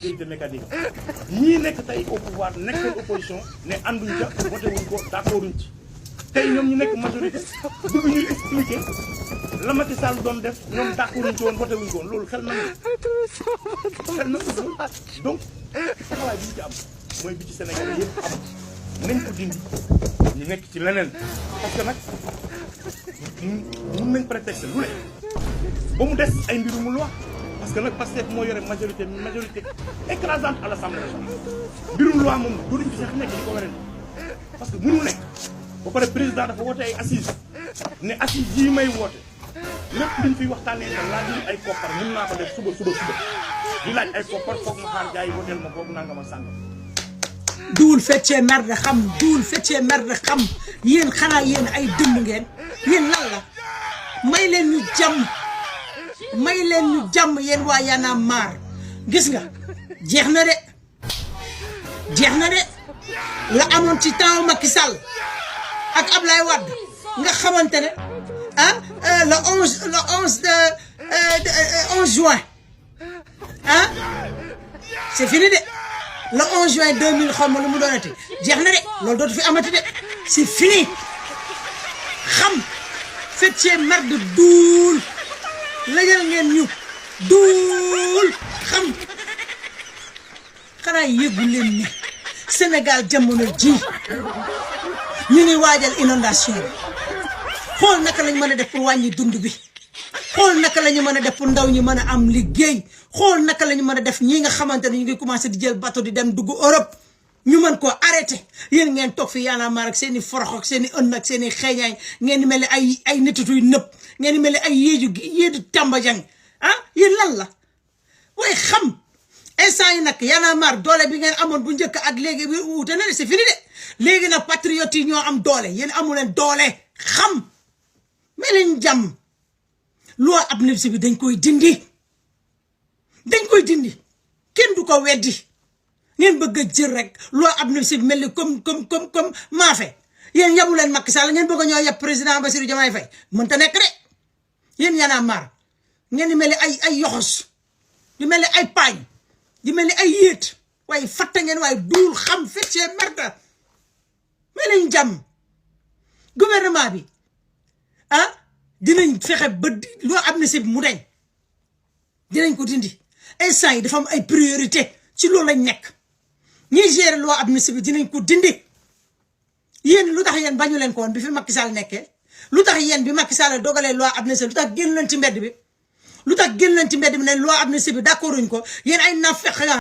de mécanique ñii nekk tey au pouvoir nekkoon opposition ne ànduñ ca voté wuñ ko d'accorduñ ci tey ñoom ñu nekk majorité bëgg ñuy expliquer la Macky Sall doon def ñoom d'accorduñ ci woon voté wuñ ko woon loolu xel nangu donc taxawaay bi ñu ci am mooy bi ci Sénégal yëpp am nañ ko dindi ñu nekk ci leneen parce que nag mun nañ prétexte lu ne ba mu des ay mbirum loi parce que nag Pastef moo yore majorité écrasante à l'Assemblée nationale mbirum loi moom dootuñ fi sax nekk di ko werante parce que mënul nekk ba pare président dafa woote ay assises ne assises yi may woote lépp luñ fiy waxtaanee te laaj ay koppar mën naa ko def suba di laaj ay koppar foog ma xaar gars yi woteel ma boobu nanga ma sàngam. duul feccee mer de xam duul feccee mer de xam yéen xanaa yéen ay dënd ngeen yéen lan la may leen ñu jàmm yéen waa Y'en a marre gis nga jeex na de la amoon ci temps Macky Sall ak Ablaye Wade nga xamante ne le 11 juin c'est fini de le 11 juin 2000 xaw ma lu mu doonati jeex na de loolu dootu fi amati de c'est fini xam feccee mer de duul lajal ngeen ñu duul xam xanaa yëgu leen ne Sénégal jamono ji ñu ngi waajal inondation bi xool naka lañ mën a def pour wàññi dund bi xool naka la ñu mën a def pour ndaw ñi mën a am liggéey xool naka la ñu mën a def ñi nga xamante ne ñu ngi commencé di jël bateau di dem dugg Europe ñu mën koo arrêté yéen ngeen toog fi Y'en a marre ak seen i forox ak seen i ënn ak seen i xeeñaay ngeen di mel ni ay netituy nëpp ngeen di mel ni ay yéedu tàmbajang yéen lan la waaye xam instant yi nag Y'en a marre doole bi ngeen amoon bu njëkk ak léegi bi wuute na c'est fini de léegi nag patriotes yi ñoo am doole yéen amu leen doole xam mais leen jàmm loi amnistie bi dañ koy dindi kenn du ko weddi ngeen bëgg a jël rek loi amnistie bi mel ni comme maafe yéen yabu leen Macky Sall ngeen bëgg a ñoo yab président Bassirou Diomaye Faye mënta nekk de yéen Y'en a marre ngeen di mel ni ay yoxos di mel ni ay paañ di mel ni ay yéet waaye fatta ngeen waaye duul xam feccee merda mais lañ jàmm gouvernement bi dinañ fexe ba loo amnistie bi mu deñ dinañ ko dindi instant yi dafa am ay priorité ci loolu lañ nekk ñiy gérer loo amnistie bi dinañ ko dindi yéen lu tax yéen bañu leen ko woon bi fi Macky Sall nekkee lu tax yéen bi Macky Sall dogalee loi amnistie lu tax génn leen ci mbedd bi ne loi amnistie bi d'accorduñ ko yéen ay naafeq